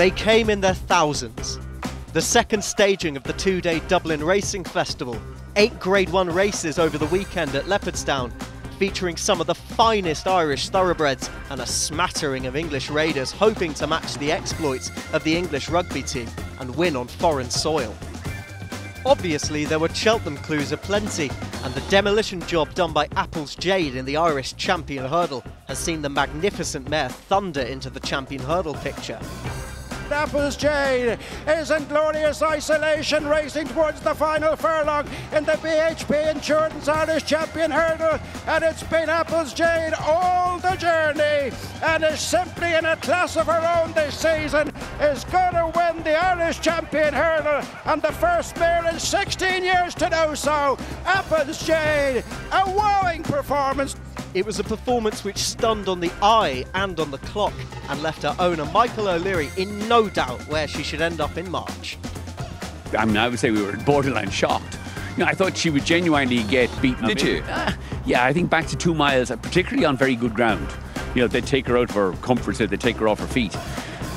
They came in their thousands. The second staging of the two-day Dublin Racing Festival, 8 Grade 1 races over the weekend at LEOPARDSTOWN, featuring some of the finest Irish thoroughbreds and a smattering of English raiders hoping to match the exploits of the English rugby team and win on foreign soil. Obviously there were Cheltenham clues aplenty, and the demolition job done by Apple's JADE in the Irish champion hurdle has seen the magnificent mare thunder into the champion hurdle picture. Apple's JADE is in glorious isolation, racing towards the final furlong in the BHP Insurance Irish Champion Hurdle, and it's been Apple's JADE all the journey, and is simply in a class of her own this season, is going to win the Irish Champion Hurdle, and the first mare in 16 years to do so. Apple's JADE, a wowing performance. It was a performance which stunned on the eye and on the clock and left her owner Michael O'Leary in no doubt where she should end up in March. I mean, I would say we were borderline shocked. You know, I thought she would genuinely get beaten. Did you? Yeah, I think back to 2 miles, particularly on very good ground. You know, they'd take her out of her comfort zone, they'd take her off her feet.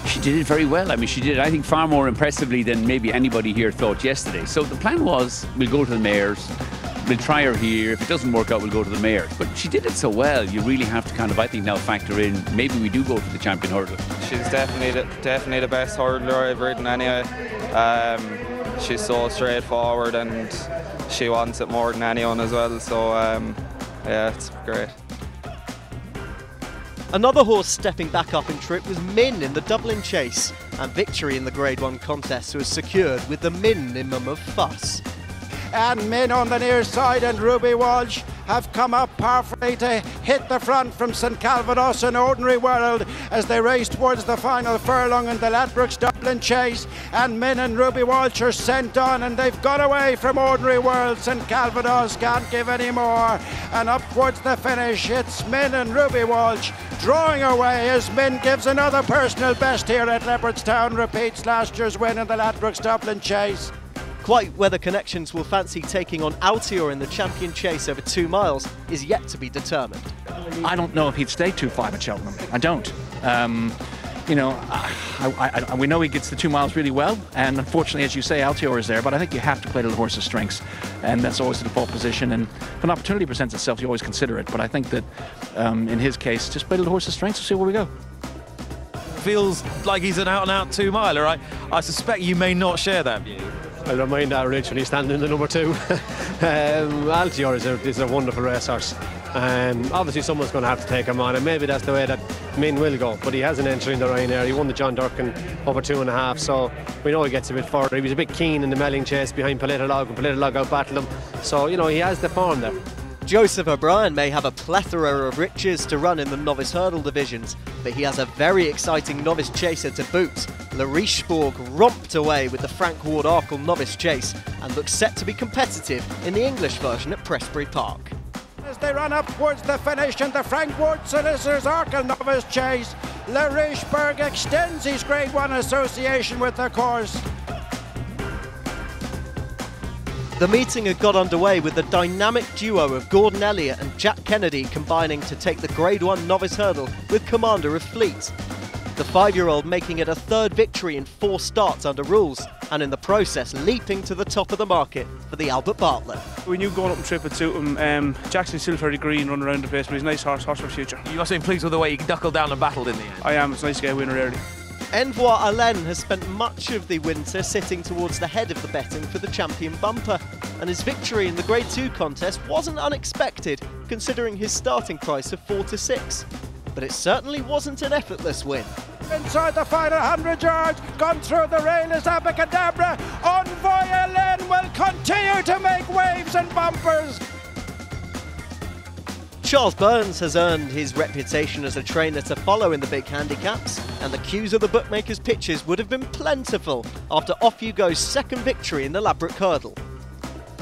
She did it very well. I mean, she did it, I think, far more impressively than maybe anybody here thought yesterday. So the plan was, we'll go to the mares. We'll try her here. If it doesn't work out, we'll go to the mares. But she did it so well, you really have to kind of, I think, now factor in, maybe we do go to the champion hurdle. She's definitely the best hurdler I've ridden anyway. She's so straightforward and she wants it more than anyone as well. So, yeah, it's great. Another horse stepping back up in trip was Min in the Dublin Chase, and victory in the Grade 1 contest was secured with the minimum of fuss. And Min on the near side and Ruby Walsh have come up powerfully to hit the front from St Calvados and Ordinary World as they race towards the final furlong in the Ladbrokes Dublin Chase. And Min and Ruby Walsh are sent on, and they've got away from Ordinary World. St Calvados can't give any more, and up towards the finish it's Min and Ruby Walsh drawing away as Min gives another personal best here at Leopardstown, repeats last year's win in the Ladbrokes Dublin Chase. Quite whether Connections will fancy taking on Altior in the champion chase over 2 miles is yet to be determined. I don't know if he'd stay 2-5 at Cheltenham. I don't. You know, we know he gets the 2 miles really well, and unfortunately, as you say, Altior is there, but I think you have to play to the horse's strengths, and that's always the default position, and if an opportunity presents itself, you always consider it, but I think that in his case, just play to the horse's strengths and see where we go. Feels like he's an out-and-out 2 miler, right? I suspect you may not share that view. I don't mind that, Rich, when he's standing in the number 2. Altior is a wonderful racehorse. Obviously someone's going to have to take him on, and maybe that's the way that Min will go, but he has an entry in the Ryanair. He won the John Durkin over 2.5, so we know he gets a bit further. He was a bit keen in the Melling chase behind Politolog, and Politolog out-battled him, so you know he has the form there. Joseph O'Brien may have a plethora of riches to run in the novice hurdle divisions, but he has a very exciting novice chaser to boot. Larichebourg romped away with the Frank Ward Arkle novice chase and looks set to be competitive in the English version at Prestbury Park. As they run up towards the finish in the Frank Ward Solicitors Arkle novice chase, Larichebourg extends his Grade 1 association with the course. The meeting had got underway with the dynamic duo of Gordon Elliott and Jack Kennedy combining to take the Grade 1 novice hurdle with Commander of Fleet. The 5-year-old making it a 3rd victory in 4 starts under rules, and in the process leaping to the top of the market for the Albert Bartlett. We knew going up and trip would suit him. Jackson's still very green, running around the place, but he's a nice horse for the future. You must have been pleased with the way he knuckled down and battled in the end. I am. It's nice to get a winner early. Envoy Allen has spent much of the winter sitting towards the head of the betting for the champion bumper, and his victory in the Grade 2 contest wasn't unexpected, considering his starting price of 4 to 6. But it certainly wasn't an effortless win. Inside the final 100 yards, gone through the rail is Abacadabra. Envoy Allen will continue to make waves and bumpers. Charles Burns has earned his reputation as a trainer to follow in the big handicaps, and the queues of the bookmakers' pitches would have been plentiful after Off You Go's 2nd victory in the Ladbroke Hurdle.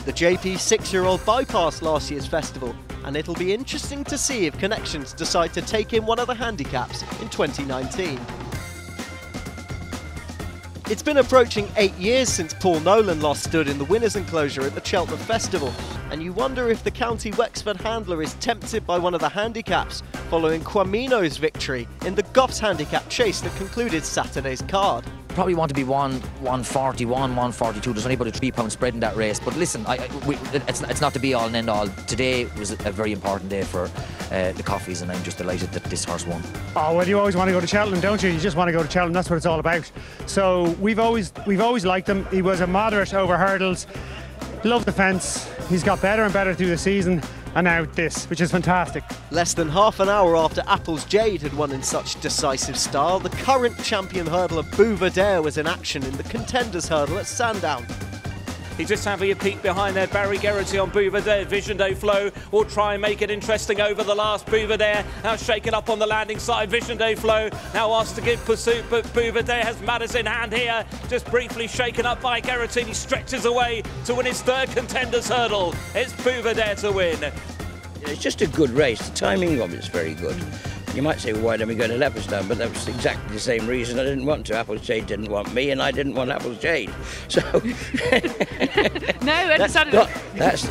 The JP 6-year-old bypassed last year's festival, and it'll be interesting to see if Connections decide to take in one of the handicaps in 2019. It's been approaching 8 years since Paul Nolan last stood in the winner's enclosure at the Cheltenham Festival, and you wonder if the County Wexford handler is tempted by one of the handicaps following Quamino's victory in the Goffs handicap chase that concluded Saturday's card. Probably want to be 141, 142. There's only about a £3 spread in that race. But listen, it's not the be all and end all. Today was a very important day for the Coffees, and I'm just delighted that this horse won. Oh well, you always want to go to Cheltenham, don't you? You just want to go to Cheltenham. That's what it's all about. So we've always liked him. He was a moderate over hurdles. Loved the fence. He's got better and better through the season. And now this, which is fantastic. Less than half an hour after Apple's Jade had won in such decisive style, the current champion hurdler BUVEUR was in action in the Contenders hurdle at Sandown. He's just having a peek behind there. Barry Geraghty on BUVEUR. Vision Day Flow will try and make it interesting over the last. BUVEUR now shaken up on the landing side. Vision Day Flow now asked to give pursuit, but BUVEUR has matters in hand here. Just briefly shaken up by Geraghty. He stretches away to win his third Contenders hurdle. It's BUVEUR to win. It's just a good race. The timing of it's very good. You might say, well, why don't we go to Leopardstown? But that was exactly the same reason I didn't want to. Apple's Jade didn't want me, and I didn't want Apple's Jade. So no, understandable. That's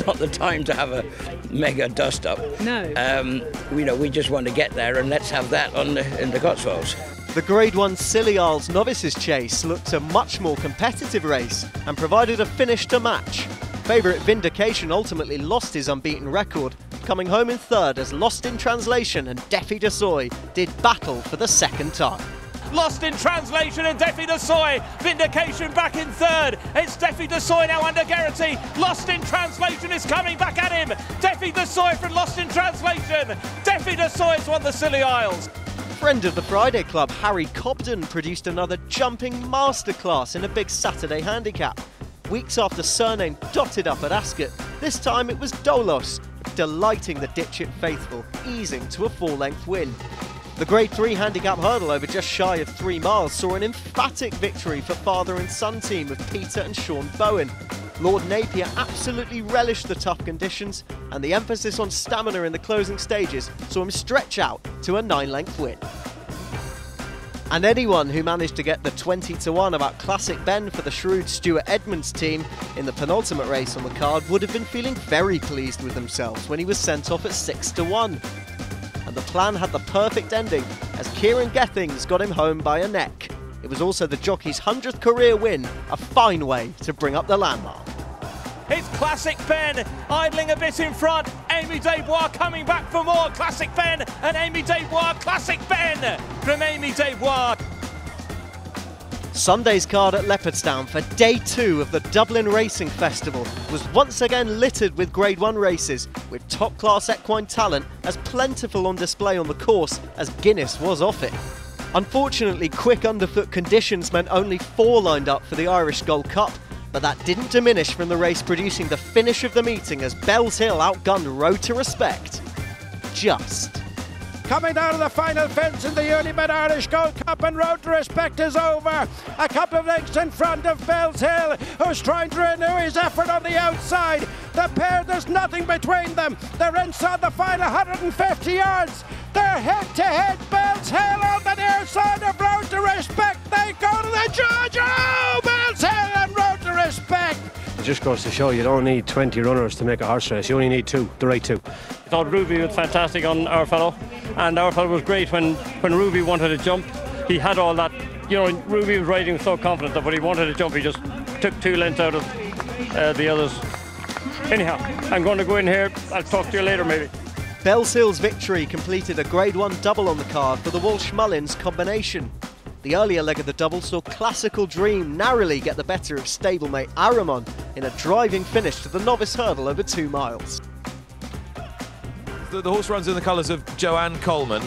not the time to have a mega dust-up. No. We just want to get there, and let's have that in the Cotswolds. The Grade 1 Scilly Isles Novices Chase looked a much more competitive race and provided a finish to match. Favourite Vindication ultimately lost his unbeaten record, coming home in third as Lost in Translation and Defi de Soy did battle for the second time. Lost in Translation and Defi de Soy. Vindication back in third. It's Defi de Soy now under Geraghty. Lost in Translation is coming back at him. Defi de Soy from Lost in Translation. Defi de Soy has won the Scilly Isles. Friend of the Friday Club, Harry Cobden, produced another jumping masterclass in a big Saturday handicap. Weeks after Surname dotted up at Ascot, this time it was Dolos, delighting the Ditchit faithful, easing to a 4-length win. The Grade 3 handicap hurdle over just shy of 3 miles saw an emphatic victory for father and son team of Peter and Sean Bowen. Lord Napier absolutely relished the tough conditions, and the emphasis on stamina in the closing stages saw him stretch out to a 9-length win. And anyone who managed to get the 20-1 about Classic Ben for the shrewd Stuart Edmonds team in the penultimate race on the card would have been feeling very pleased with themselves when he was sent off at 6-1. And the plan had the perfect ending as Kieran Gethings got him home by a neck. It was also the jockey's 100th career win, a fine way to bring up the landmark. It's Classic Ben idling a bit in front. Amy Desbois coming back for more. Classic Ben and Amy Desbois. Classic Ben from Amy Desbois. Sunday's card at Leopardstown for day 2 of the Dublin Racing Festival was once again littered with Grade 1 races, with top-class equine talent as plentiful on display on the course as Guinness was off it. Unfortunately, quick underfoot conditions meant only 4 lined up for the Irish Gold Cup, but that didn't diminish from the race producing the finish of the meeting as Bells Hill outgunned Road to Respect. Just. Coming down to the final fence in the Unibet Irish Gold Cup, and Road to Respect is over. A couple of lengths in front of Bells Hill, who's trying to renew his effort on the outside. The pair, there's nothing between them. They're inside the final 150 yards. They're head-to-head. Bells Hill on the near side of Road to Respect. They go to the judge. Oh, Bells Hill and Road to Respect. It just goes to show you don't need 20 runners to make a horse race. You only need 2, the right 2. I thought Ruby was fantastic on Our Fellow, and Our Fellow was great when Ruby wanted to jump. He had all that, Ruby was riding so confident that when he wanted to jump, he just took 2 lengths out of the others. Anyhow, I'm going to go in here. I'll talk to you later, maybe. Bells Hill's victory completed a Grade 1 double on the card for the Walsh-Mullins combination. The earlier leg of the double saw Classical Dream narrowly get the better of stablemate Aramon in a driving finish to the novice hurdle over 2 miles. The horse runs in the colours of Joanne Coleman,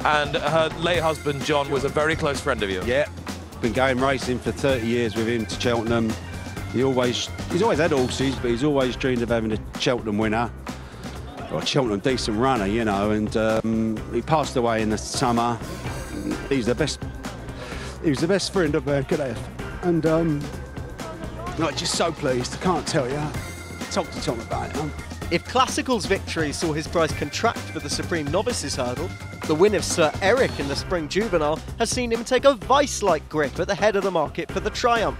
and her late husband John was a very close friend of yours. Yeah, been going racing for 30 years with him to Cheltenham. He's always had horses, but he's always dreamed of having a Cheltenham winner, or a Cheltenham decent runner, and he passed away in the summer. He's the best friend of could have, and I'm just so pleased. I can't tell you. Talk to Tom about it. If Classical's victory saw his prize contract for the Supreme Novices hurdle, the win of Sir Eric in the Spring Juvenile has seen him take a vice-like grip at the head of the market for the Triumph.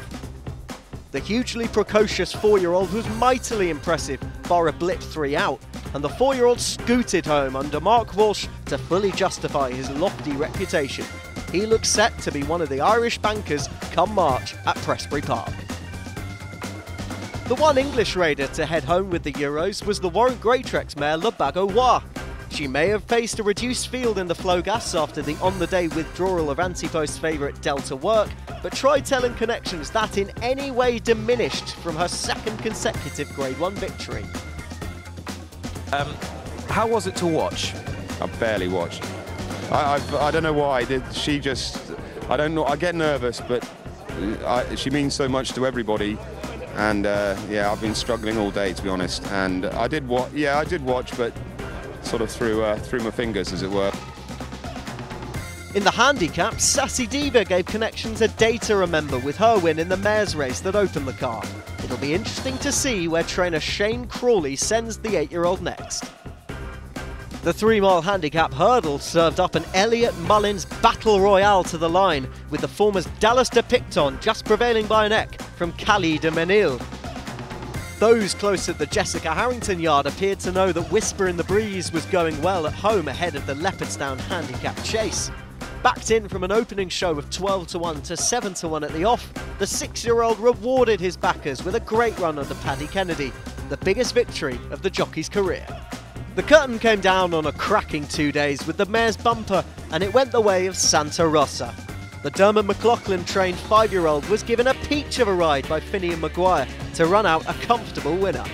The hugely precocious 4-year-old was mightily impressive, bar a blip 3 out, and the 4-year-old scooted home under Mark Walsh to fully justify his lofty reputation. He looks set to be one of the Irish bankers come March at Prestbury Park. The one English raider to head home with the Euros was the Warrant Greatrex mare Le Bagois. She may have faced a reduced field in the Flogas after the on-the-day withdrawal of Antipost favourite Delta Work, but try telling Connections that in any way diminished from her second consecutive Grade 1 victory. How was it to watch? I barely watched. I don't know why. She just, I don't know. I get nervous, but she means so much to everybody. And yeah, I've been struggling all day, to be honest. And I did watch. Yeah, I did watch, but sort of through my fingers, as it were. In the handicap, Sassy Diva gave Connections a day to remember with her win in the mares race that opened the card. It'll be interesting to see where trainer Shane Crawley sends the 8-year-old next. The 3-mile handicap hurdle served up an Elliot Mullins battle royale to the line, with the former's Dallas de Picton just prevailing by a neck from Cali de Menil. Those close at the Jessica Harrington yard appeared to know that Whisper in the Breeze was going well at home ahead of the Leopardstown handicap chase. Backed in from an opening show of 12-1 to 7-1 at the off, the 6-year-old rewarded his backers with a great run under Paddy Kennedy, the biggest victory of the jockey's career. The curtain came down on a cracking 2 days with the mare's bumper, and it went the way of Santa Rosa. The Dermot McLaughlin-trained 5-year-old was given a peach of a ride by Finian Maguire to run out a comfortable winner.